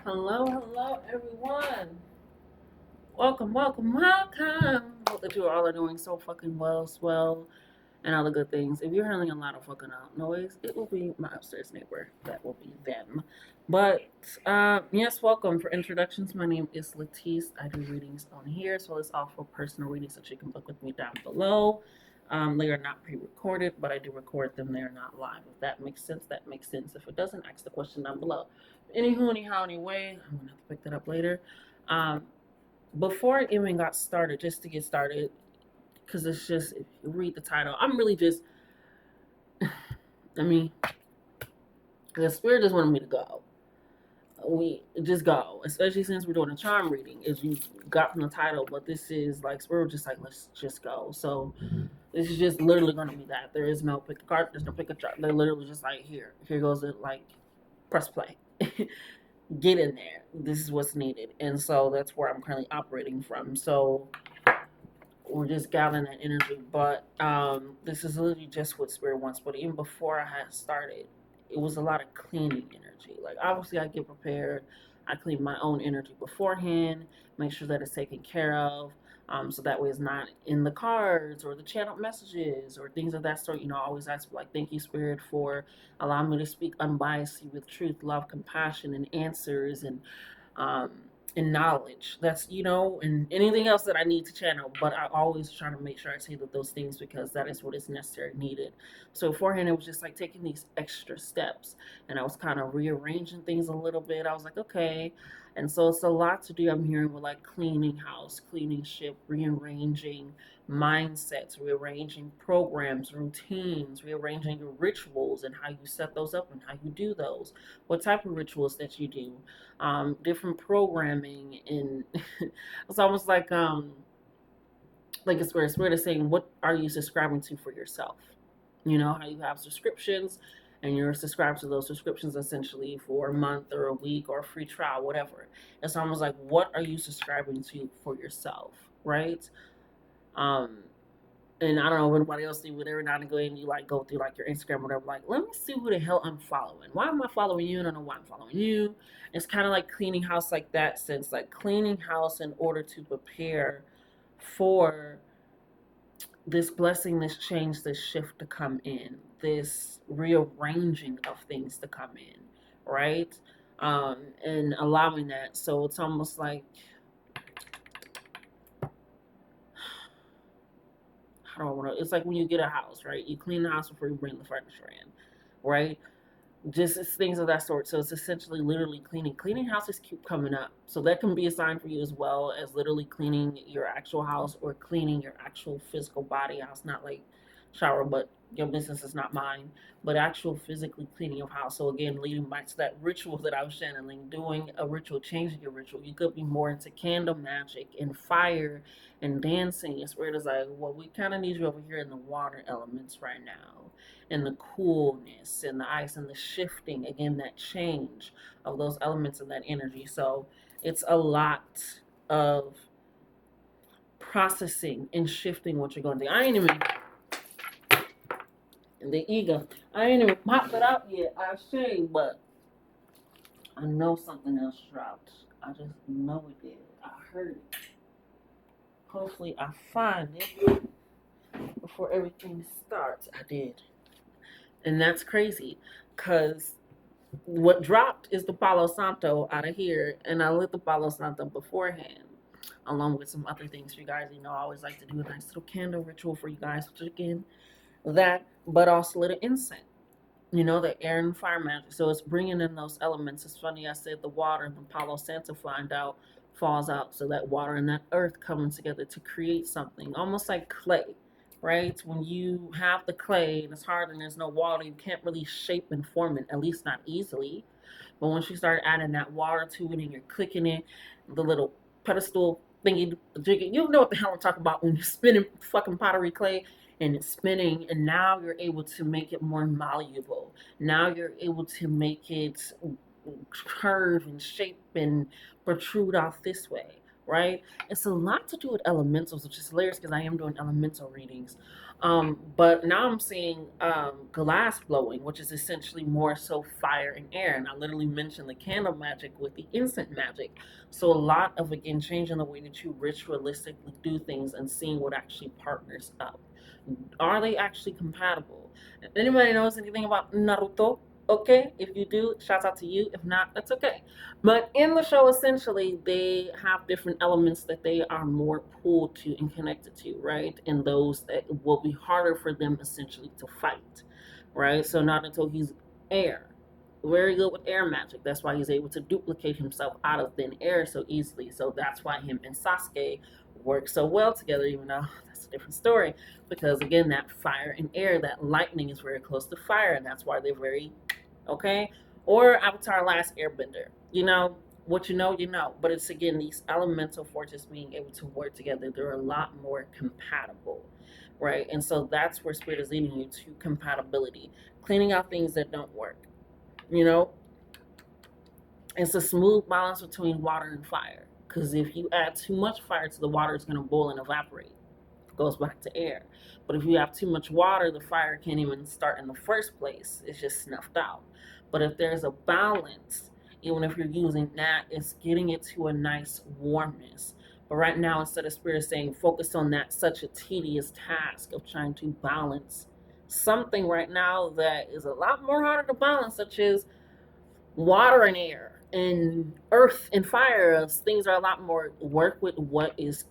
Hello, everyone. Welcome. Hope that you all are doing so fucking well, swell, and all the good things. If you're hearing a lot of fucking out noise, it will be my upstairs neighbor. That will be them. But yes, welcome. For introductions, my name is Latisse. I do readings on here, so it's all for personal readings that you can book with me down below. They are not pre-recorded, but I do record them. They are not live. If that makes sense, that makes sense. If it doesn't, ask the question down below. Anywho, anyhow, anyway, I'm gonna have to pick that up later. Um, Before I even got started, just to get started, because it's just, if you read the title, I'm really just, I mean, the spirit just wanted me to go. We just go, especially since we're doing a charm reading, as you got from the title. But this is like, spirit just like, let's just go. So this is just literally going to be that. There is no pick a card, there's no pick a chart. They're literally just like, here goes it, like, press play. Get in there. This is what's needed. And so that's where I'm currently operating from. So we're just gathering that energy. But this is literally just what spirit wants. But even before I had started, it was a lot of cleaning energy. Like, obviously I get prepared. I clean my own energy beforehand, make sure that it's taken care of. So that way it's not in the cards or the channel messages or things of that sort. I always ask for, like, thank you, Spirit, for allowing me to speak unbiasedly with truth, love, compassion, and answers, um, and knowledge. That's, and anything else that I need to channel. But I always try to make sure I say that those things, because that is what is necessary, needed. So beforehand, it was just like taking these extra steps, and I was kind of rearranging things a little bit. I was like, okay. And so it's a lot to do. I'm hearing with, like, cleaning house, cleaning ship, rearranging mindsets, rearranging programs, routines, rearranging your rituals and how you set those up and how you do those, what type of rituals that you do, different programming. And it's almost like it's where Spirit is saying, what are you subscribing to for yourself? How you have subscriptions, and you're subscribed to those subscriptions essentially for a month or a week or a free trial, whatever. It's almost like, what are you subscribing to for yourself, right? Um, and I don't know if anybody else do, but every now and again you, like, go through, like, your Instagram or whatever, like, let me see who the hell I'm following. Why am I following you? I don't know why I'm following you. It's kind of like cleaning house, like that sense, like cleaning house in order to prepare for this blessing, this change, this shift to come in, this rearranging of things to come in, right? And allowing that. So it's almost like, how do I want to? It's like when you get a house, right? You clean the house before you bring the furniture in, right? Just things of that sort. So it's essentially literally cleaning. Cleaning houses keep coming up. So that can be a sign for you, as well as literally cleaning your actual house or cleaning your actual physical body house. Not like shower, but your business is not mine, but actual physically cleaning your house. So again, leading back to that ritual that I was channeling, doing a ritual, changing your ritual. You could be more into candle magic and fire and dancing. It's where it's like, well, we kind of need you over here in the water elements right now, and the coolness and the ice and the shifting, again, that change of those elements and that energy. So it's a lot of processing and shifting what you're going to do. I ain't even, the ego, I ain't even popped it out yet. I say, but I know something else dropped. I just know it did. I heard it. Hopefully I find it before everything starts. I did. And that's crazy, because what dropped is the Palo Santo out of here, and I lit the Palo Santo beforehand, along with some other things for you guys. I always like to do a nice little candle ritual for you guys, which, again, that, but also lit an incense. The air and fire magic. So it's bringing in those elements. It's funny, I said the water and the Palo Santo falls out. So that water and that earth coming together to create something, almost like clay, right? When you have the clay and it's hard and there's no water, you can't really shape and form it, at least not easily. But once you start adding that water to it and you're clicking it, the little pedestal thingy, jigging, you know what the hell I'm talking about when you're spinning fucking pottery clay and it's spinning, and now you're able to make it more malleable. Now you're able to make it curve and shape and protrude off this way, right? It's a lot to do with elementals, which is hilarious because I am doing elemental readings. But now I'm seeing glass blowing, which is essentially more so fire and air. And I literally mentioned the candle magic with the instant magic. So a lot of, again, changing the way that you ritualistically do things and seeing what actually partners up. Are they actually compatible? If anybody knows anything about Naruto, okay. If you do, shout out to you. If not, that's okay. But in the show, essentially, they have different elements that they are more pulled to and connected to, right? And those that will be harder for them essentially to fight, right? So Naruto, he's air. Very good with air magic. That's why he's able to duplicate himself out of thin air so easily. So that's why him and Sasuke work so well together, even though that's a different story. Because again, that fire and air, that lightning is very close to fire, and that's why they're very okay. Or Avatar Last Airbender. What you know, you know. But it's again these elemental forces being able to work together. They're a lot more compatible, right? And so that's where spirit is leading you to compatibility, cleaning out things that don't work. You know, it's a smooth balance between water and fire. Because if you add too much fire to the water, it's going to boil and evaporate. It goes back to air. But if you have too much water, the fire can't even start in the first place. It's just snuffed out. But if there's a balance, even if you're using that, it's getting it to a nice warmness. But right now, instead of spirit saying focus on that such a tedious task of trying to balance something right now that is a lot more harder to balance, such as water and air and earth and fire. Things are a lot more work with what is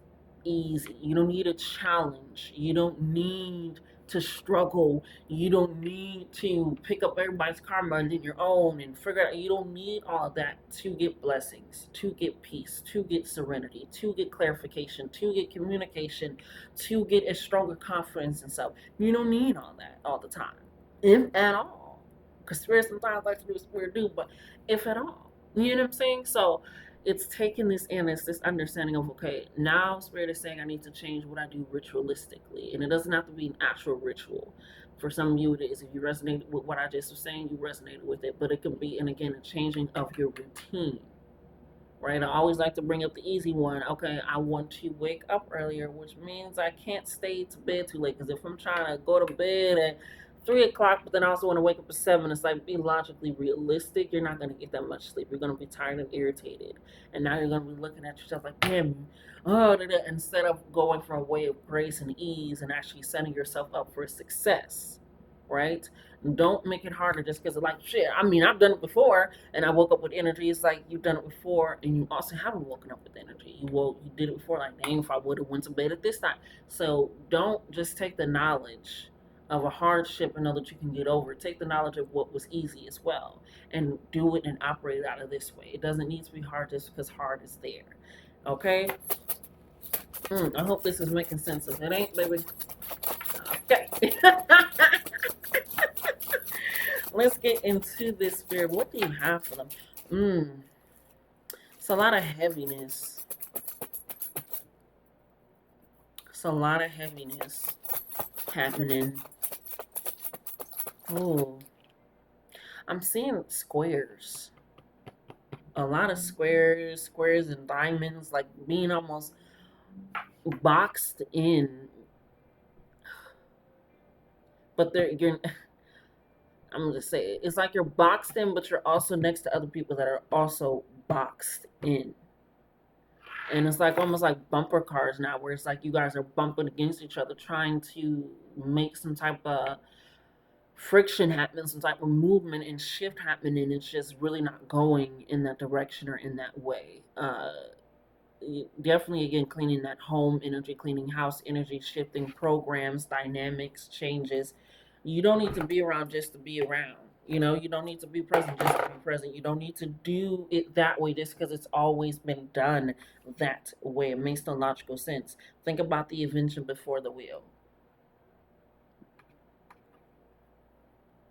easy. You don't need a challenge. You don't need to struggle. You don't need to pick up everybody's karma and then your own and figure out. You don't need all of that to get blessings, to get peace, to get serenity, to get clarification, to get communication, to get a stronger confidence in self. You don't need all that all the time, if at all. Because spirit sometimes likes to do what spirit do, but if at all. You know what I'm saying? So it's taking this in, it's this understanding of, okay, now spirit is saying I need to change what I do ritualistically. And it doesn't have to be an actual ritual. For some of you it is. If you resonated with what I just was saying, you resonated with it. But it can be, and again, a changing of your routine. Right? I always like to bring up the easy one. Okay, I want to wake up earlier, which means I can't stay to bed too late. Because if I'm trying to go to bed at 3 o'clock, but then I also want to wake up at 7, it's like, be logically realistic. You're not going to get that much sleep. You're going to be tired and irritated. And now you're going to be looking at yourself like, damn, instead of going for a way of grace and ease and actually setting yourself up for success, right? Don't make it harder just because of like, shit, I mean, I've done it before and I woke up with energy. It's like you've done it before and you also haven't woken up with energy. You did it before, like, dang, if I would have went to bed at this time. So don't just take the knowledge of a hardship and know that you can get over it. Take the knowledge of what was easy as well and do it and operate out of this way. It doesn't need to be hard just because hard is there. Okay? I hope this is making sense. If it ain't, baby. Okay. Let's get into this spirit. What do you have for them? It's a lot of heaviness. It's a lot of heaviness happening. Oh, I'm seeing squares. A lot of squares and diamonds, like being almost boxed in. But I'm gonna just say it's like you're boxed in, but you're also next to other people that are also boxed in. And it's like almost like bumper cars now, where it's like you guys are bumping against each other, trying to make some type of friction happen, some type of movement and shift happening, and it's just really not going in that direction or in that way. Definitely, again, cleaning that home energy, cleaning house energy, shifting programs, dynamics, changes. You don't need to be around just to be around. You don't need to be present just to be present. You don't need to do it that way just because it's always been done that way. It makes no logical sense. Think about the invention before the wheel.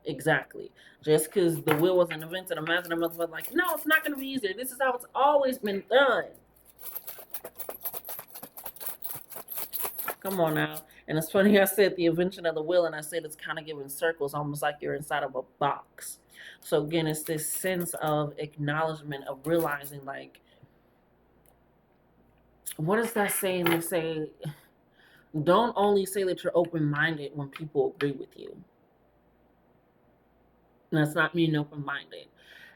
Exactly. Just because the wheel wasn't invented, imagine a motherfucker like, no, it's not going to be easier. This is how it's always been done. Come on now. And it's funny, I said the invention of the wheel, and I said it's kind of giving circles, almost like you're inside of a box. So again, it's this sense of acknowledgement, of realizing, like, what is that saying? They say, Don't only say that you're open-minded when people agree with you. That's not being open-minded.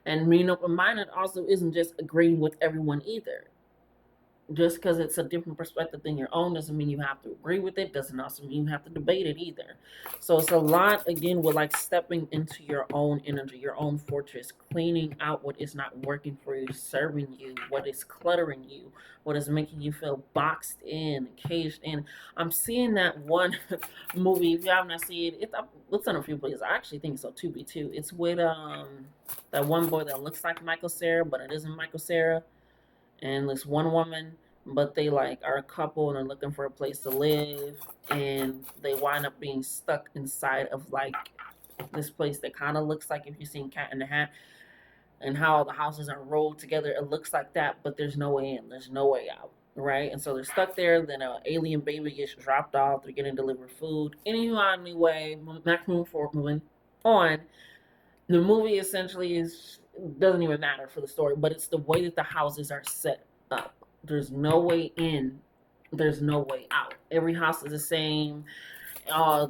And being open-minded also isn't just agreeing with everyone either. Just because it's a different perspective than your own doesn't mean you have to agree with it, doesn't also mean you have to debate it either. So it's a lot, again, with like stepping into your own energy, your own fortress, cleaning out what is not working for you, serving you, what is cluttering you, what is making you feel boxed in, caged in. I'm seeing that one movie. If you have not seen it, it's on a few places. I actually think so. 2B2. It's with that one boy that looks like Michael Cera, but it isn't Michael Cera, and this one woman, but they like are a couple and are looking for a place to live, and they wind up being stuck inside of like this place that kind of looks like, if you've seen Cat in the Hat and how all the houses are rolled together, it looks like that, but there's no way in, there's no way out. Right, and so they're stuck there. Then an alien baby gets dropped off. They're getting delivered food. Anyway, moving on. The movie essentially is doesn't even matter for the story, but it's the way that the houses are set up. There's no way in, there's no way out. Every house is the same.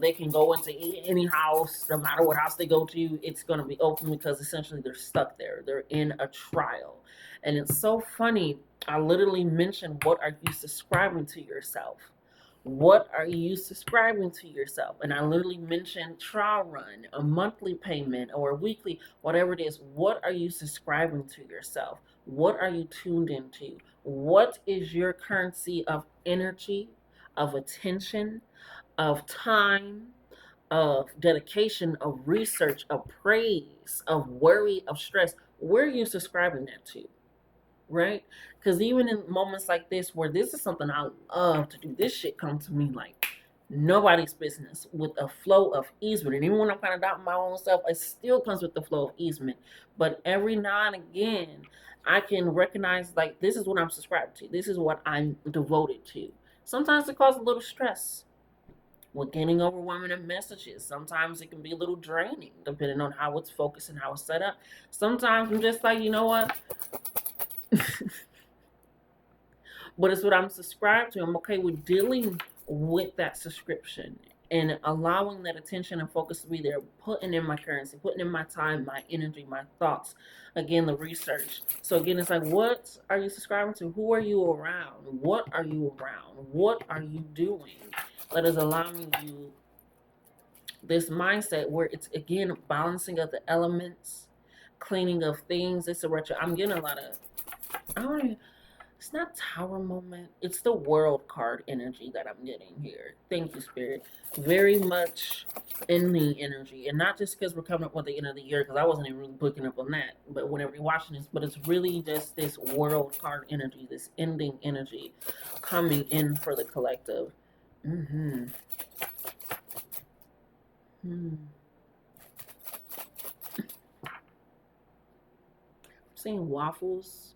They can go into any house, no matter what house they go to, it's going to be open because essentially they're stuck there. They're in a trial. And it's so funny. I literally mentioned, what are you subscribing to yourself? What are you subscribing to yourself? And I literally mentioned trial run, a monthly payment or a weekly, whatever it is. What are you subscribing to yourself? What are you tuned into? What is your currency of energy, of attention, of time, of dedication, of research, of praise, of worry, of stress? Where are you subscribing that to? Right? Because even in moments like this, where this is something I love to do, this shit comes to me like nobody's business, with a flow of easement. And even when I'm kind of doubting my own self, it still comes with the flow of easement. But every now and again, I can recognize like this is what I'm subscribed to. This is what I'm devoted to. Sometimes it causes a little stress with getting overwhelming of messages. Sometimes it can be a little draining, depending on how it's focused and how it's set up. Sometimes I'm just like, you know what? But it's what I'm subscribed to. I'm okay with dealing with that subscription and allowing that attention and focus to be there, putting in my currency, putting in my time, my energy, my thoughts. Again, the research. So again, it's like, what are you subscribing to? Who are you around? What are you around? What are you doing that is allowing you this mindset where it's, again, balancing of the elements, cleaning of things? It's a retro. I'm getting a lot of, I don't even, it's not tower moment. It's the world card energy that I'm getting here. Thank you, Spirit. Very much ending energy. And not just because we're coming up with the end of the year, because I wasn't even really picking up on that. But whenever you're watching this, but it's really just this world card energy, this ending energy coming in for the collective. Mm-hmm. Hmm. Seeing waffles.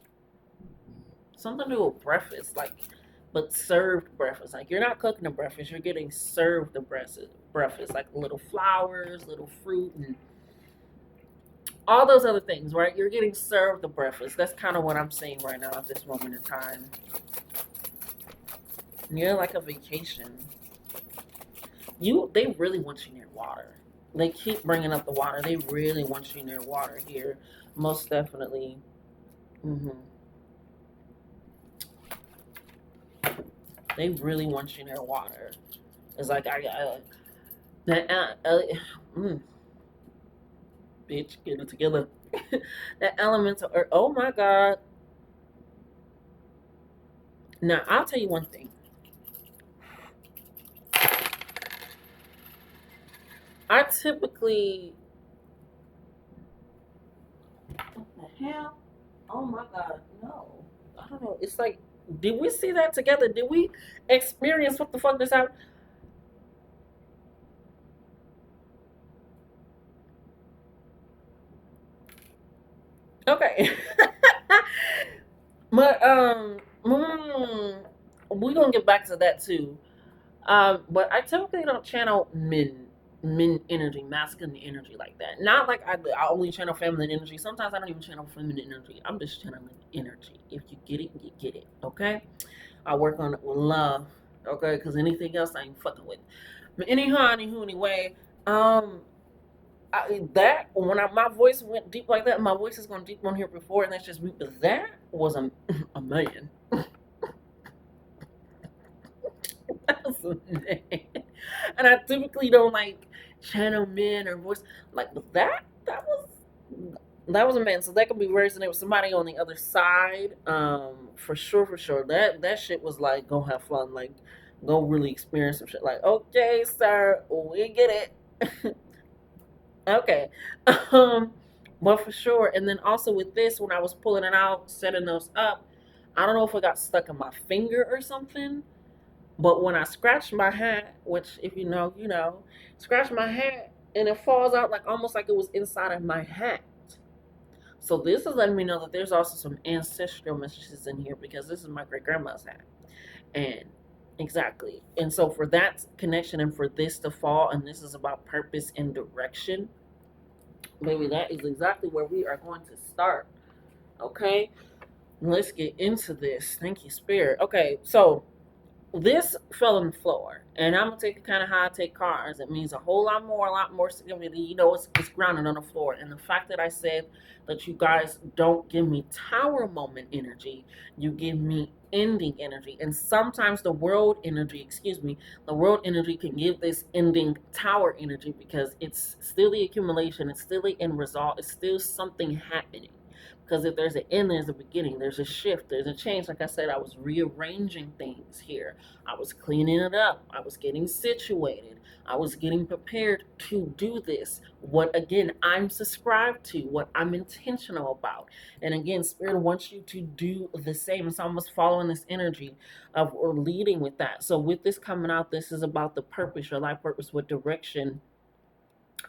Something to do with breakfast, like, but served breakfast. Like, you're not cooking the breakfast, you're getting served the breakfast, like little flowers, little fruit, and all those other things, right? You're getting served the breakfast. That's kind of what I'm seeing right now at this moment in time. You're like a vacation. They really want you near water. They keep bringing up the water. They really want you near water here, most definitely. Hmm. They really want you near water. It's like that. Bitch, get it together. That elemental earth. Oh my God. Now I'll tell you one thing. I typically. What the hell? Oh my God, no. I don't know. It's like, did we see that together? Did we experience what the fuck just happened? Okay. But we're gonna get back to that too. But I typically don't channel men energy, masculine energy like that. Not like I only channel feminine energy. Sometimes I don't even channel feminine energy. I'm just channeling energy. If you get it, you get it. Okay. I work on it with love. Okay, because anything else I ain't fucking with. But anyway, um, that when my voice went deep like that, my voice has gone deep on here before, and that's just me. But that was a man. That was a man. And I typically don't like channel men or voice like, but that was a man. So that could be resonant with somebody on the other side. For sure, for sure. That shit was like, go have fun, like go really experience some shit. Like, okay, sir, we get it. Okay. Um, but for sure. And then also with this, when I was pulling it out, setting those up, I don't know if it got stuck in my finger or something. But when I scratch my hat, which if you know, you know, scratch my hat and it falls out like almost like it was inside of my hat. So this is letting me know that there's also some ancestral messages in here because this is my great grandma's hat. And exactly. And so for that connection and for this to fall, and this is about purpose and direction, maybe that is exactly where we are going to start. Okay? Let's get into this. Thank you, Spirit. Okay, so this fell on the floor, and I'm gonna take it kind of how I take cars. It means a lot more significantly. You know, it's grounded on the floor, and the fact that I said that you guys don't give me tower moment energy, you give me ending energy, and sometimes the world energy, the world energy can give this ending tower energy because it's still the accumulation, it's still the end result, it's still something happening. Because if there's an end, there's a beginning, there's a shift, there's a change. Like I said, I was rearranging things here. I was cleaning it up. I was getting situated. I was getting prepared to do this. What, again, I'm subscribed to, what I'm intentional about. And again, Spirit wants you to do the same. It's almost following this energy of or leading with that. So with this coming out, this is about the purpose, your life purpose, what direction.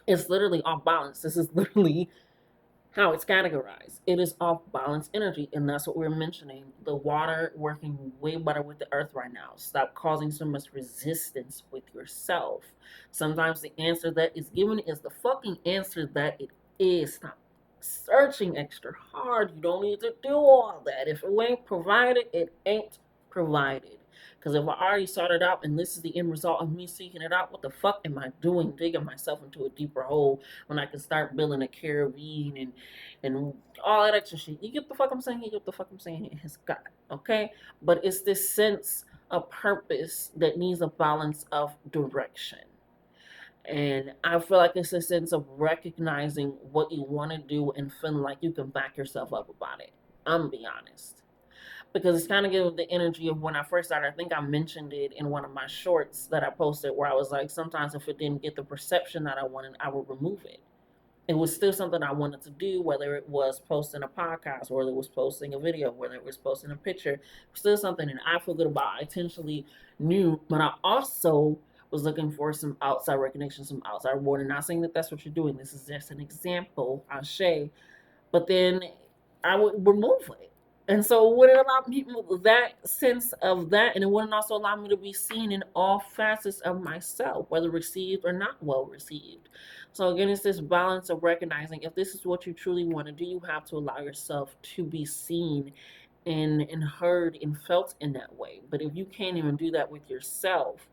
It's literally off balance. This is literally how it's categorized. It is off balance energy, and that's what we're mentioning. The water working way better with the earth right now. Stop causing so much resistance with yourself. Sometimes the answer that is given is the fucking answer that it is. Stop searching extra hard. You don't need to do all that. If it ain't provided, it ain't provided. Because if I already started out and this is the end result of me seeking it out, what the fuck am I doing? Digging myself into a deeper hole when I can start building a caravan and all that extra shit. You get the fuck I'm saying? You get the fuck I'm saying? It's God, okay? But it's this sense of purpose that needs a balance of direction. And I feel like it's a sense of recognizing what you want to do and feeling like you can back yourself up about it. I'm gonna be honest. Because it's kind of giving the energy of when I first started. I think I mentioned it in one of my shorts that I posted where I was like, sometimes if it didn't get the perception that I wanted, I would remove it. It was still something I wanted to do, whether it was posting a podcast, whether it was posting a video, whether it was posting a picture, still something that I feel good about. I intentionally knew, but I also was looking for some outside recognition, some outside reward. And not saying that that's what you're doing. This is just an example, Ashe. But then I would remove it. And so it wouldn't allow people that sense of that, and it wouldn't also allow me to be seen in all facets of myself, whether received or not well received. So again, it's this balance of recognizing if this is what you truly want to do, you have to allow yourself to be seen and heard and felt in that way. But if you can't even do that with yourself,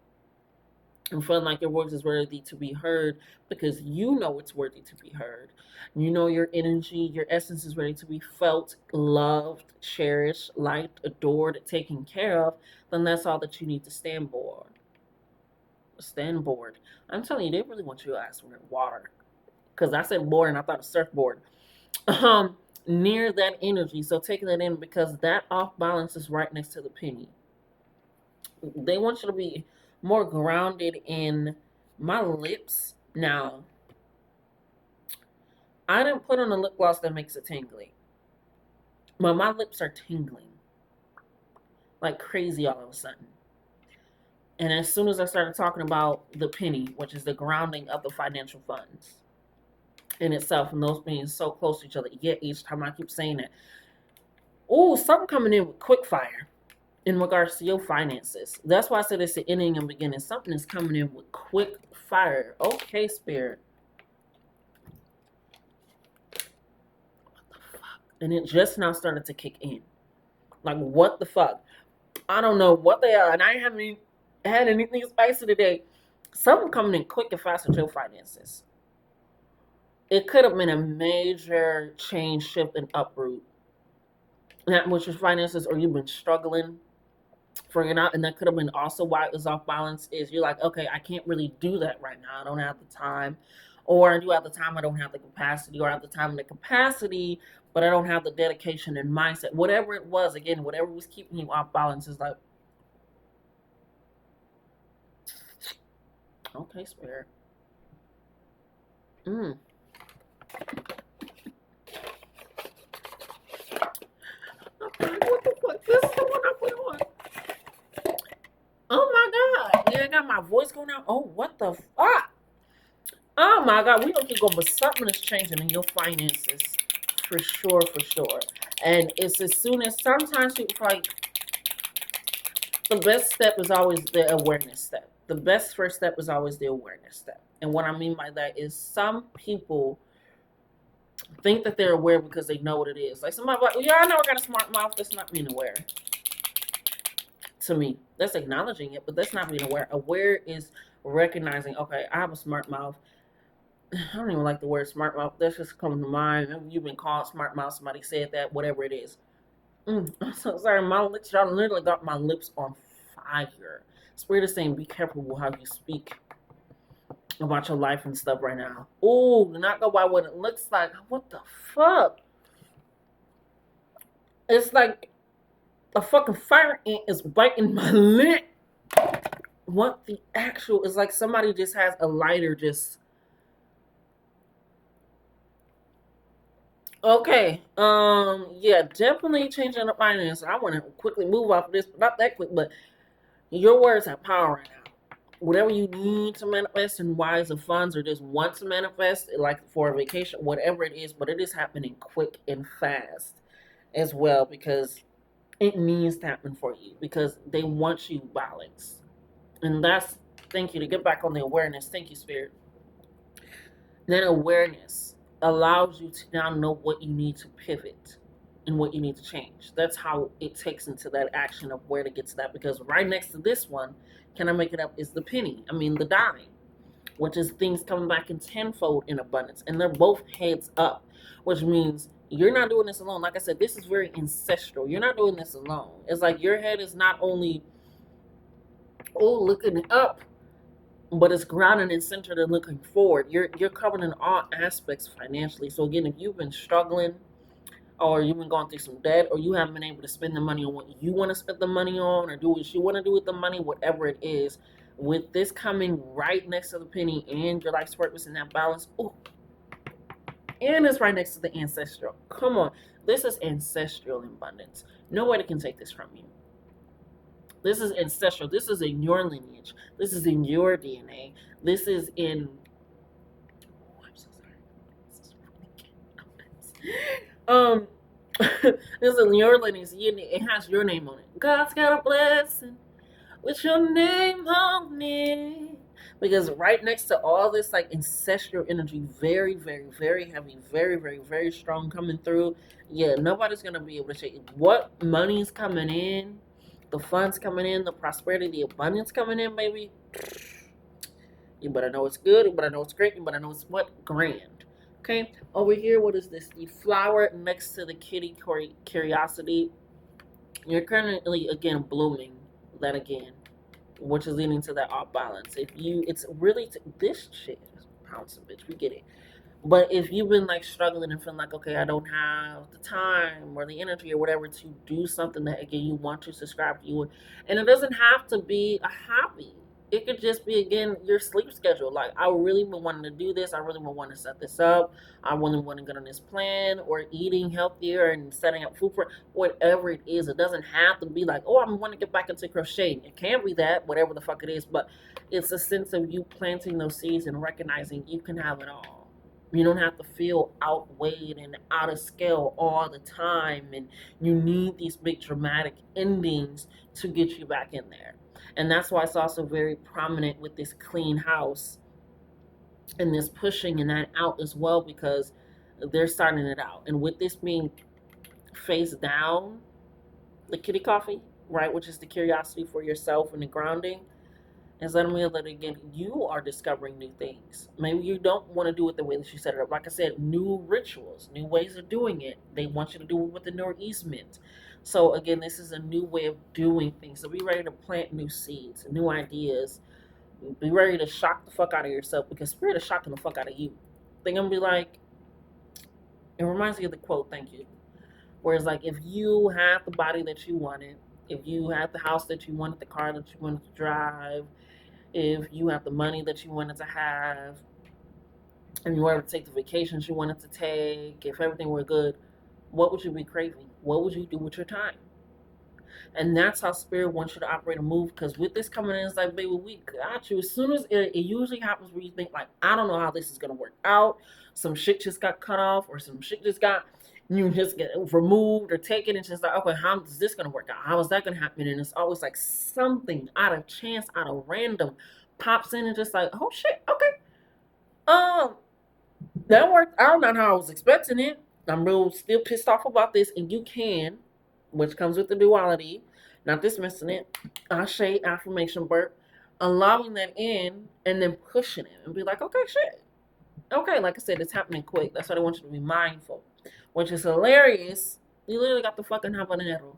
and feeling like your voice is worthy to be heard because you know it's worthy to be heard. You know your energy, your essence is ready to be felt, loved, cherished, liked, adored, taken care of, then that's all that you need to stand board. Stand board. I'm telling you, they really want you to ask for water. Because I said board and I thought of surfboard. Near that energy. So taking that in because that off balance is right next to the penny. They want you to be more grounded in my lips. Now, I didn't put on a lip gloss that makes it tingly, but my lips are tingling like crazy all of a sudden. And as soon as I started talking about the penny, which is the grounding of the financial funds in itself, and those being so close to each other, yet each time I keep saying it, oh, something coming in with quick fire in regards to your finances. That's why I said it's the ending and beginning. Something is coming in with quick fire. Okay, Spirit. What the fuck? And it just now started to kick in. Like, what the fuck? I don't know what they are. And I haven't had anything spicy today. Something coming in quick and fast with your finances. It could have been a major change, shift, and uproot. That with your finances, or you've been struggling figuring out, and that could have been also why it was off balance. Is you're like, okay, I can't really do that right now. I don't have the time, or I do have the time, I don't have the capacity, or I have the time and the capacity, but I don't have the dedication and mindset. Whatever it was, again, whatever was keeping you off balance is like, okay, spirit. Mm. Okay, what the fuck? This is the one I put on. Oh my god. Yeah, I got my voice going out. Oh, what the fuck? Oh my god, we don't keep going, but something is changing in your finances. For sure, for sure. And it's as soon as sometimes people like the best step is always the awareness step. The best first step is always the awareness step. And what I mean by that is some people think that they're aware because they know what it is. Like somebody like, well, yeah, I know I got a smart mouth. That's not being aware. To me, that's acknowledging it, but that's not being aware. Aware is recognizing, okay, I have a smart mouth. I don't even like the word smart mouth. That's just coming to mind. You've been called smart mouth. Somebody said that. Whatever it is. I'm so sorry. My lips, y'all literally got my lips on fire. Spirit is saying, be careful with how you speak about your life and stuff right now. Oh, do not go by what it looks like. What the fuck? It's like a fucking fire ant is biting my lip. What the actual is like somebody just has a lighter just. Okay. Yeah, definitely changing the finance. I want to quickly move off of this, but not that quick, but your words have power right now. Whatever you need to manifest in wise of funds or just want to manifest, like for a vacation, whatever it is, but it is happening quick and fast as well because it needs to happen for you because they want you balanced. And that's, thank you, to get back on the awareness. Thank you, Spirit. That awareness allows you to now know what you need to pivot and what you need to change. That's how it takes into that action of where to get to that. Because right next to this one, can I make it up, is the penny. I mean, the dime, which is things coming back in tenfold in abundance. And they're both heads up, which means you're not doing this alone. Like I said, this is very ancestral. You're not doing this alone. It's like your head is not only, oh, looking up, but it's grounded and centered and looking forward. You're covered in all aspects financially. So again, if you've been struggling or you've been going through some debt or you haven't been able to spend the money on what you want to spend the money on or do what you want to do with the money, whatever it is, with this coming right next to the penny and your life's purpose and that balance, ooh, and it's right next to the ancestral. Come on. This is ancestral abundance. Nobody can take this from you. This is ancestral. This is in your lineage. This is in your DNA. This is in. Oh, I'm so sorry. This is in your lineage. It has your name on it. God's got a blessing with your name on it. Because right next to all this, like ancestral energy, very, very, very heavy, very, very, very strong coming through. Yeah, nobody's gonna be able to shake it. What money's coming in, the funds coming in, the prosperity, the abundance coming in, baby. You better know it's good. You better know it's great. You better know it's what grand. Okay, over here, what is this? The flower next to the kitty curiosity. You're currently again blooming. That again, which is leading to that off balance. If you, it's really this shit is pouncing, bitch. We get it. But if you've been like struggling and feeling like, okay, I don't have the time or the energy or whatever to do something that again you want to subscribe to you, and it doesn't have to be a hobby. It could just be again your sleep schedule. Like I really been wanting to do this. I really been wanting to set this up. I really want to get on this plan or eating healthier and setting up food for whatever it is. It doesn't have to be like, oh, I want to get back into crocheting. It can be that, whatever the fuck it is. But it's a sense of you planting those seeds and recognizing you can have it all. You don't have to feel outweighed and out of scale all the time. And you need these big dramatic endings to get you back in there. And that's why it's also very prominent with this clean house and this pushing and that out as well, because they're starting it out. And with this being face down, the kitty coffee, right, which is the curiosity for yourself and the grounding, Is letting me know that again, you are discovering new things. Maybe you don't want to do it the way that you set it up. Like I said, new rituals, new ways of doing it. They want you to do it with the nourishment. So again, this is a new way of doing things. So be ready to plant new seeds, new ideas. Be ready to shock the fuck out of yourself because spirit is shocking the fuck out of you. They're gonna be like, it reminds me of the quote, thank you. Whereas like if you have the body that you wanted, if you had the house that you wanted, the car that you wanted to drive, if you have the money that you wanted to have, and you were able to take the vacations you wanted to take, if everything were good, what would you be craving? What would you do with your time? And that's how spirit wants you to operate and move. Because with this coming in, it's like, baby, we got you. As soon as it usually happens where you think, like, I don't know how this is going to work out. Some shit just got cut off, or some shit just got, you just get removed or taken. And it's just like, okay, how is this going to work out? How is that going to happen? And it's always like something out of chance, out of random pops in and just like, oh shit, okay. Um, that worked out not how I was expecting it. I'm real still pissed off about this, and you can, which comes with the duality, not dismissing it. Ashe, affirmation burp, allowing that in and then pushing it and be like, okay, shit. Okay, like I said, it's happening quick. That's why I want you to be mindful. Which is hilarious. You literally got the fucking habanero.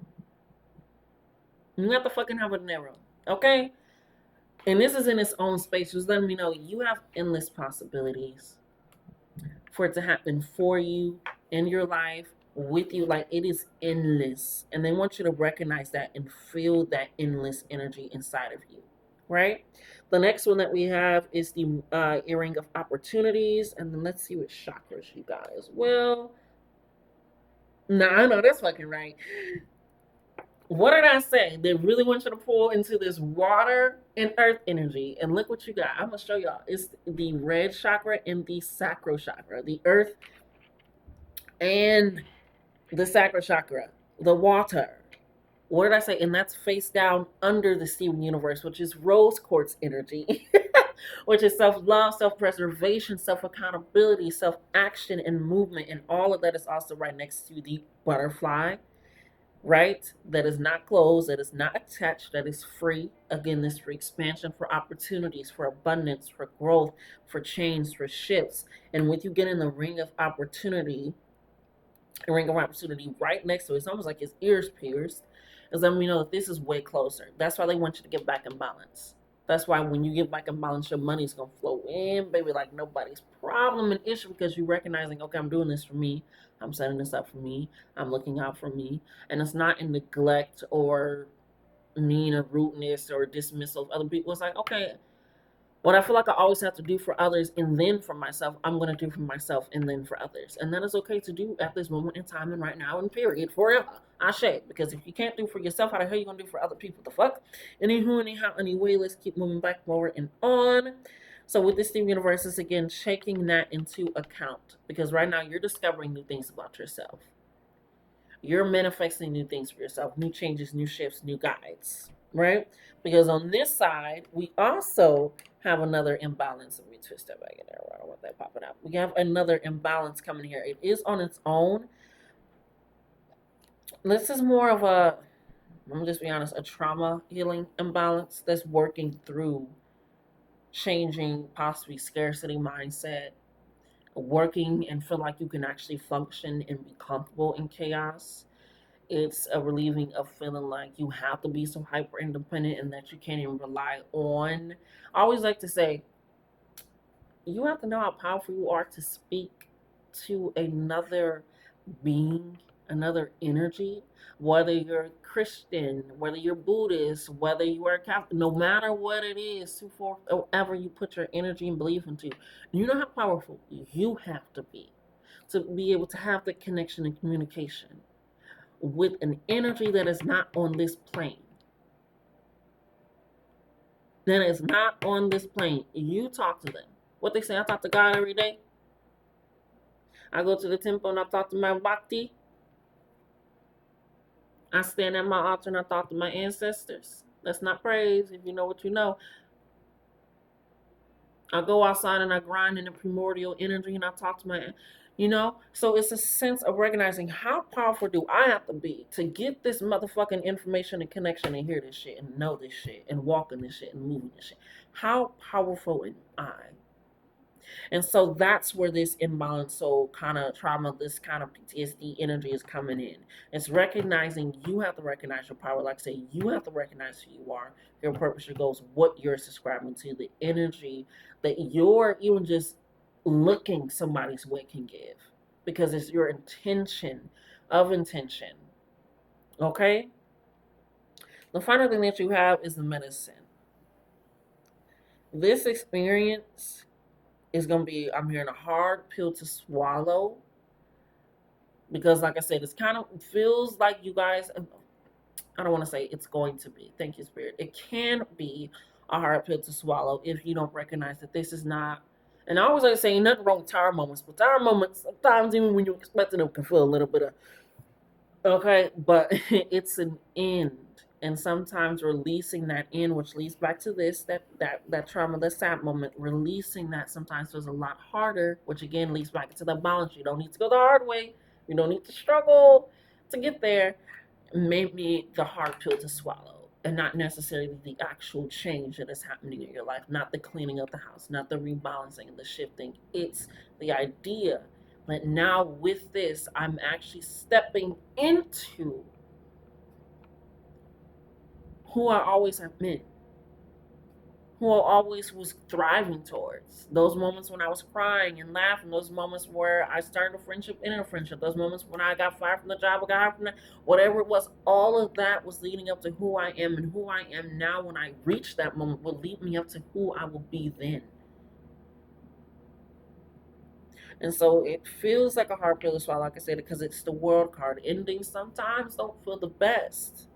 You got the fucking habanero. Okay? And this is in its own space. Just letting me know you have endless possibilities for it to happen for you in your life with you. Like it is endless, and they want you to recognize that and feel that endless energy inside of you, right? The next one that we have is the earring of opportunities, and then let's see what chakras you got as well. Nah, I know that's fucking right. What did I say? They really want you to pull into this water and earth energy. And look what you got. I'm going to show y'all. It's the red chakra and the sacral chakra. The earth and the sacral chakra. The water. What did I say? And that's face down under the Steven universe, which is rose quartz energy, which is self-love, self-preservation, self-accountability, self-action, and movement. And all of that is also right next to the butterfly, right? That is not closed, that is not attached, that is free. Again, this for expansion, for opportunities, for abundance, for growth, for change, for shifts. And with you getting the ring of opportunity, a ring of opportunity right next to it, it's almost like his ears pierced, is letting me know that this is way closer. That's why they want you to get back in balance. That's why when you get back in balance, your money's gonna flow in, baby, like nobody's problem and issue because you're recognizing, okay, I'm doing this for me. I'm setting this up for me. I'm looking out for me. And it's not in neglect or mean or rudeness or dismissal of other people. It's like, okay, what I feel like I always have to do for others and then for myself, I'm going to do for myself and then for others. And that is okay to do at this moment in time and right now and period, forever. I say, because if you can't do for yourself, how the hell are you going to do for other people? The fuck? Anywho, anyhow, anyway, let's keep moving back forward and on. So with this Steven Universe, is again taking that into account because right now you're discovering new things about yourself. You're manifesting new things for yourself, new changes, new shifts, new guides, right? Because on this side, we also have another imbalance. Let me twist that back in there. I don't want that popping out. We have another imbalance coming here. It is on its own. This is more of a, let me just be honest, a trauma healing imbalance that's working through changing possibly scarcity mindset, working and feel like you can actually function and be comfortable in chaos. It's a relieving of feeling like you have to be so hyper independent and that you can't even rely on. I always like to say, you have to know how powerful you are to speak to another being, another energy, whether you're Christian, whether you're Buddhist, whether you are Catholic, no matter what it is, whatever you put your energy and belief into, you know how powerful you have to be able to have the connection and communication with an energy that is not on this plane. That is not on this plane. You talk to them. What they say, I talk to God every day. I go to the temple and I talk to my bhakti. I stand at my altar and I talk to my ancestors. That's not praise, if you know what you know. I go outside and I grind in the primordial energy and I talk to my... You know? So it's a sense of recognizing how powerful do I have to be to get this motherfucking information and connection and hear this shit and know this shit and walk in this shit and move in this shit. How powerful am I? And so that's where this imbalance, so kind of trauma, this kind of PTSD energy is coming in. It's recognizing you have to recognize your power. Like I say, you have to recognize who you are, your purpose, your goals, what you're subscribing to, the energy that you're even just looking somebody's way can give. Because it's your intention of intention. Okay? The final thing that you have is the medicine. This experience is going to be, I'm hearing, a hard pill to swallow because, like I said, it's kind of feels like you guys, I don't want to say it's going to be, thank you, Spirit. It can be a hard pill to swallow if you don't recognize that this is not, and I always like saying nothing wrong with tired moments, but tired moments, sometimes even when you're expecting them, can feel a little bit of, okay, but it's an end. And sometimes releasing that end, which leads back to this, that trauma, that sad moment, releasing that sometimes feels a lot harder, which again leads back to the balance. You don't need to go the hard way. You don't need to struggle to get there. Maybe the hard pill to swallow, and not necessarily the actual change that is happening in your life, not the cleaning of the house, not the rebalancing and the shifting. It's the idea that now with this, I'm actually stepping into who I always have been, who I always was thriving towards. Those moments when I was crying and laughing, those moments where I started a friendship, ended a friendship, those moments when I got fired from the job, I got hired from the, whatever it was, all of that was leading up to who I am, and who I am now when I reach that moment will lead me up to who I will be then. And so it feels like a hard pill to swallow, like I said, because it's the world card. Endings sometimes don't feel the best.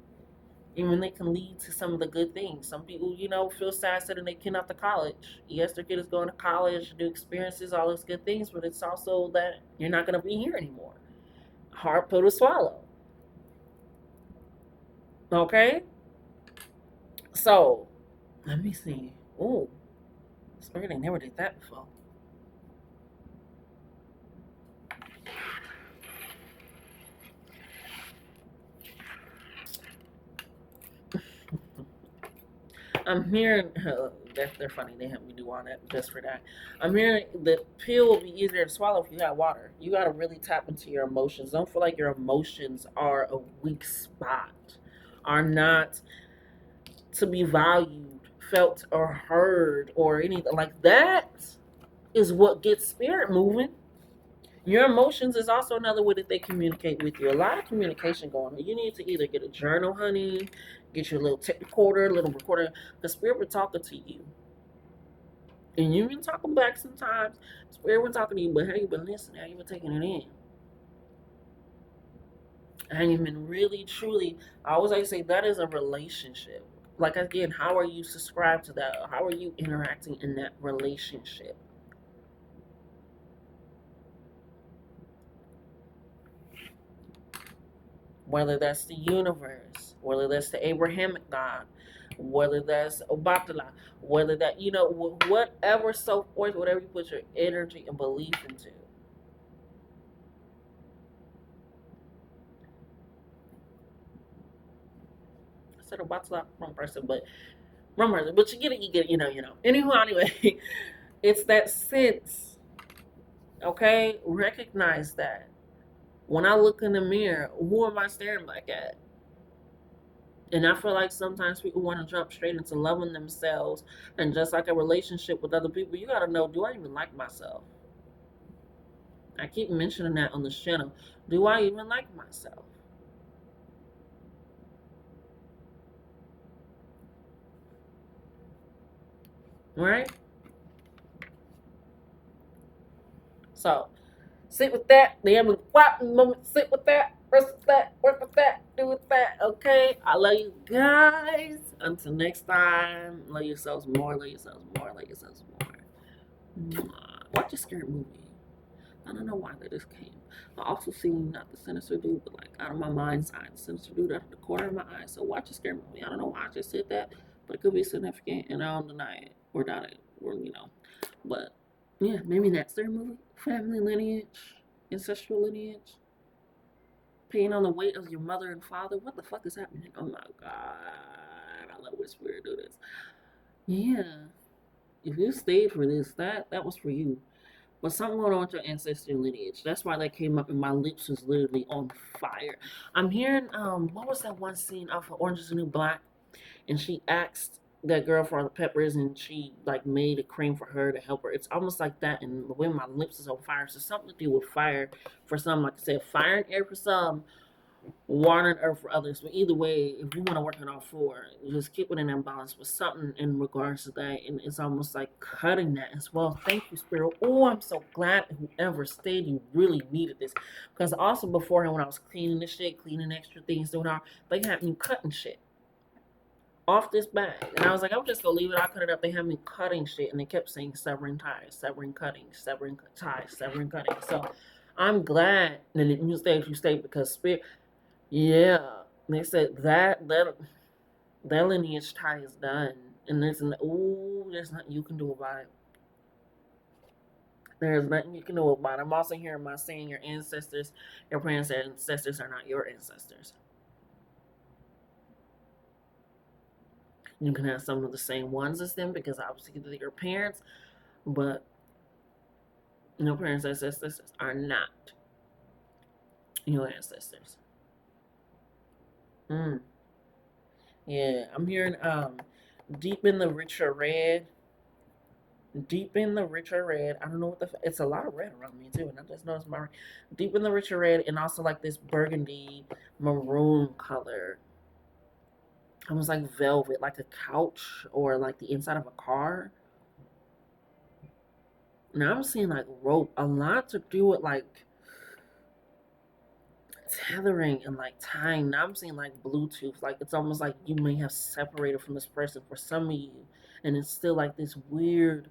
Even they can lead to some of the good things. Some people, feel sad sending their kid off to college. Yes, their kid is going to college, do experiences, all those good things, but it's also that you're not going to be here anymore. Hard pill to swallow. Okay? So, let me see. Ooh, Spirit, I never did that before. I'm hearing, they're funny. They have me do all that just for that. I'm hearing the pill will be easier to swallow if you got water. You got to really tap into your emotions. Don't feel like your emotions are a weak spot, are not to be valued, felt, or heard, or anything like that. Is what gets spirit moving. Your emotions is also another way that they communicate with you. A lot of communication going on. You need to either get a journal, honey, get your little tape recorder, little recorder. The spirit will talking to you. And you've been talking back sometimes. Spirit will talking to you, but how you been listening? How you been taking it in? And you've been really, truly, I always like to say that is a relationship. Like again, how are you subscribed to that? How are you interacting in that relationship? Whether that's the universe, whether that's the Abrahamic God, whether that's Obatala, whether that, whatever, so forth, whatever you put your energy and belief into. I said Obatala, wrong person, but you get it, Anywho, anyway, it's that sense, okay? Recognize that. When I look in the mirror, who am I staring back at? And I feel like sometimes people want to jump straight into loving themselves. And just like a relationship with other people, you got to know, do I even like myself? I keep mentioning that on this channel. Do I even like myself? Right? So, sit with that. The having a quiet moment. Sit with that. Rest with that. Work with that. Do with that. Okay? I love you guys. Until next time, love yourselves more. Love yourselves more. Love yourselves more. Watch a scary movie. I don't know why that just came. I also seen not the sinister dude, but like out of my mind's eye, the sinister dude out of the corner of my eye. So watch a scary movie. I don't know why I just said that, but it could be significant, and I don't deny it or doubt it, or But yeah, maybe that scary movie, family lineage. ancestral lineage? Paying on the weight of your mother and father? What the fuck is happening? Oh my god. I love when spirit do this. Yeah. If you stayed for this, that was for you. But something going on with your ancestral lineage. That's why that came up and my lips was literally on fire. I'm hearing what was that one scene off of Orange is the New Black? And she asked that girl for the peppers and she like made a cream for her to help her. It's almost like that, and the way my lips is on fire. So something to do with fire for some, like I said, fire and air for some, water and earth for others. But either way, if you want to work on all four, just keep it in that balance with something in regards to that. And it's almost like cutting that as well. Thank you, Spirit. Oh, I'm so glad whoever stayed, you really needed this. Because also beforehand, when I was cleaning this shit, cleaning extra things, doing all, they had me cutting shit off this bag. And I was like, I'm just gonna leave it. I'll cut it up. They had me cutting shit and they kept saying severing ties, severing cutting, severing ties, severing cutting. So I'm glad that you stayed, because spirit, yeah. They said that lineage tie is done. And there's nothing you can do about it. There's nothing you can do about it. I'm also hearing my saying your ancestors, your parents' ancestors are not your ancestors. You can have some of the same ones as them because obviously they're your parents, but your parents' ancestors are not your ancestors. Mm. Yeah, I'm hearing deep in the richer red. Deep in the richer red. I don't know what it's a lot of red around me too, and I just noticed my deep in the richer red and also like this burgundy maroon color. Almost like velvet, like a couch or like the inside of a car. Now I'm seeing like rope, a lot to do with like tethering and like tying. Now I'm seeing like Bluetooth, like it's almost like you may have separated from this person for some of you, and it's still like this weird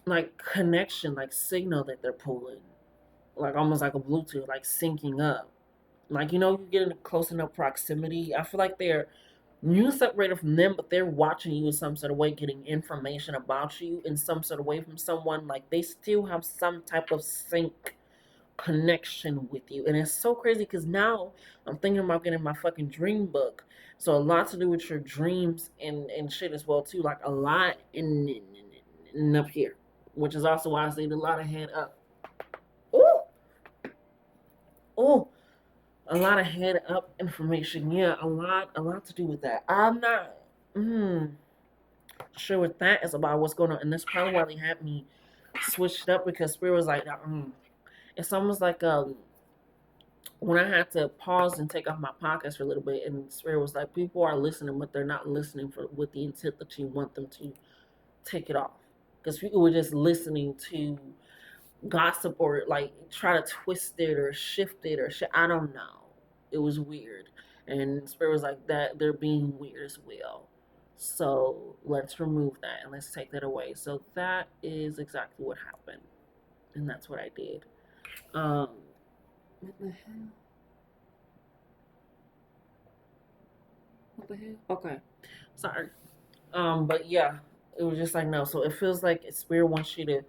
like connection, like signal that they're pulling, like almost like a Bluetooth, like syncing up. Like you get in close enough proximity. I feel like you separated from them, but they're watching you in some sort of way, getting information about you in some sort of way from someone. Like they still have some type of sync connection with you. And it's so crazy because now I'm thinking about getting my fucking dream book. So a lot to do with your dreams and shit as well too. Like a lot in up here. Which is also why I say a lot of head up. Oh, oh, a lot of head up information. Yeah, a lot to do with that. I'm not sure what that is about, what's going on. And that's probably why they had me switched up because Spirit was like, it's almost like when I had to pause and take off my podcast for a little bit, and Spirit was like, people are listening, but they're not listening for with the intent that you want them to take it off. Because people were just listening to gossip or like try to twist it or shift it or shit. I don't know. It was weird. And Spirit was like, that they're being weird as well. So let's remove that and let's take that away. So that is exactly what happened. And that's what I did. What the hell? What the hell? Okay. Sorry. But yeah, it was just like no. So it feels like Spirit wants you to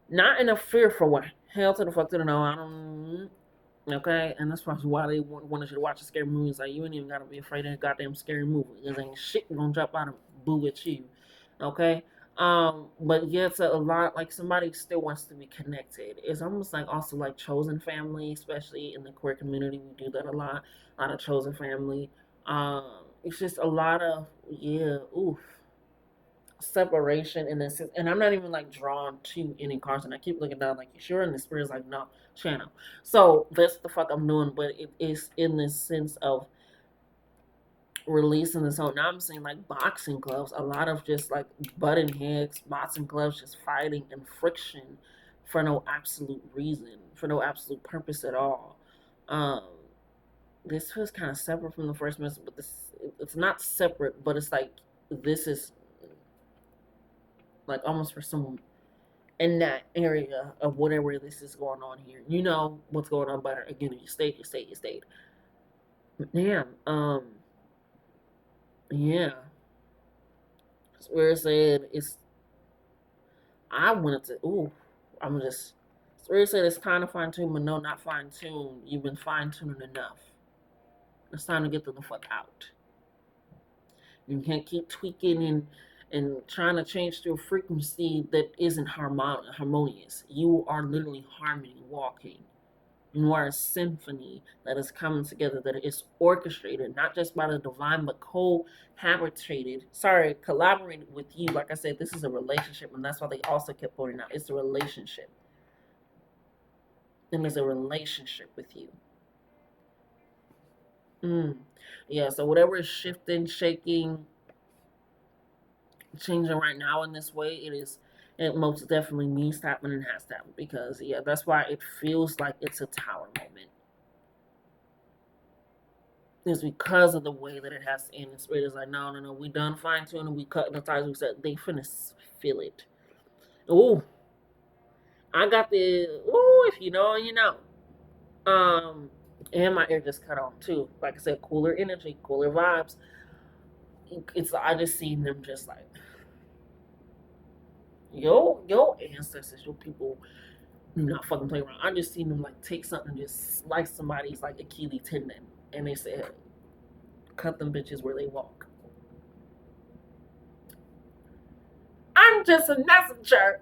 not in a fearful way. Hell to the fuck to the no. I don't. Okay, and that's probably why they wanted you to watch a scary movie. It's like you ain't even gotta be afraid of a goddamn scary movie. There's ain't shit gonna drop out and boo at you. Okay. But yeah, it's a lot like somebody still wants to be connected. It's almost like also like chosen family, especially in the queer community. We do that a lot of chosen family. It's just a lot of oof, separation in this sense. And I'm not even like drawn to any cards, and I keep looking down like you sure, and the spirit's like no channel. So that's the fuck I'm doing, but it is in this sense of releasing this whole. Now I'm seeing like boxing gloves, a lot of just like button heads, boxing gloves, just fighting and friction for no absolute reason, for no absolute purpose at all. um this feels kind of separate from the first message, but it's not separate, but it's like this is like almost for some in that area of whatever this is going on here. You know what's going on better. Again, you stayed. Damn. Yeah. Where it said it's I wanted to I'm just Spirit said it's kind of fine tuned, but no, not fine tuned. You've been fine tuning enough. It's time to get the fuck out. You can't keep tweaking and trying to change to a frequency that isn't harmonious. You are literally harmony walking. You are a symphony that is coming together, that is orchestrated, not just by the divine, but collaborated with you. Like I said, this is a relationship, and that's why they also kept pointing out it's a relationship. And it's a relationship with you. Yeah, so whatever is shifting, shaking, changing right now in this way, it most definitely needs to happen and has to happen, because yeah, that's why it feels like it's a tower moment. It's because of the way that it has to end. The spirit is like, no, we done fine tuning, we cut the ties, we said they finna feel it. Ooh, I got if you know, you know. And my ear just cut on too. Like I said, cooler energy, cooler vibes. I just seen them just like, your ancestors, your people, not fucking play around. I just seen them like take something and just slice somebody's like Achilles tendon, and they said, cut them bitches where they walk. I'm just a messenger.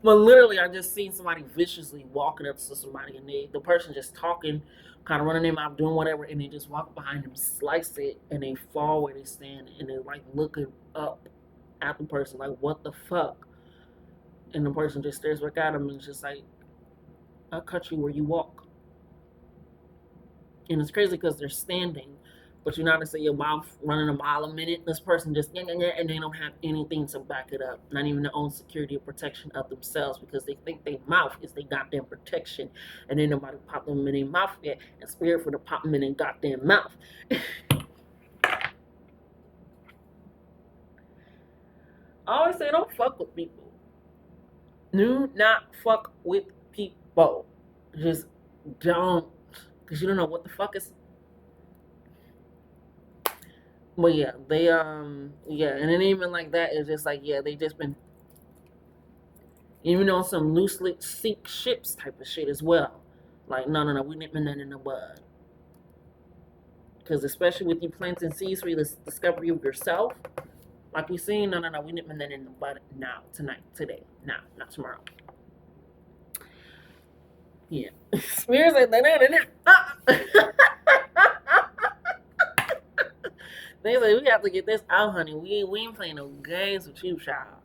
But literally, I just seen somebody viciously walking up to somebody, and the person just talking, kind of running their mouth, doing whatever, and they just walk behind them, slice it, and they fall where they stand, and they're like looking up at the person, like, what the fuck? And the person just stares back at them and it's just like, I'll cut you where you walk. And it's crazy because they're standing, but you're not to say your mouth running a mile a minute. This person just and they don't have anything to back it up, not even their own security or protection of themselves, because they think their mouth is their goddamn protection, and then nobody pop them in their mouth yet, and spirit for the pop them in their goddamn mouth. I always say, don't fuck with people. Do not fuck with people. Just don't, because you don't know what the fuck is. But yeah, they and then even like that, it's just like, yeah, they just been even on some loosely sink ships type of shit as well. Like, no, we nipping that in the bud. Because especially with you planting seeds for the discovery of yourself, like we seen, no, we nipping that in the bud now, tonight, today, now, not tomorrow. Yeah. Spears like they say, we have to get this out, honey. We ain't playing no games with you, child.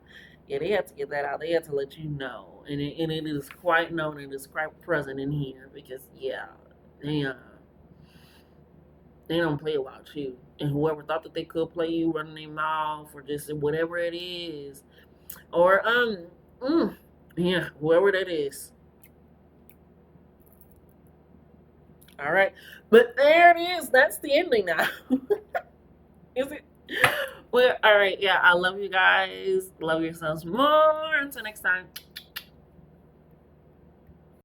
Yeah, they have to get that out. They have to let you know. And it is quite known, and it's quite present in here, because, yeah, they don't play about you. And whoever thought that they could play you, running their mouth, or just whatever it is, or, yeah, whoever that is. All right. But there it is. That's the ending now. Is it? Well, all right. Yeah, I love you guys. Love yourselves more. Until next time.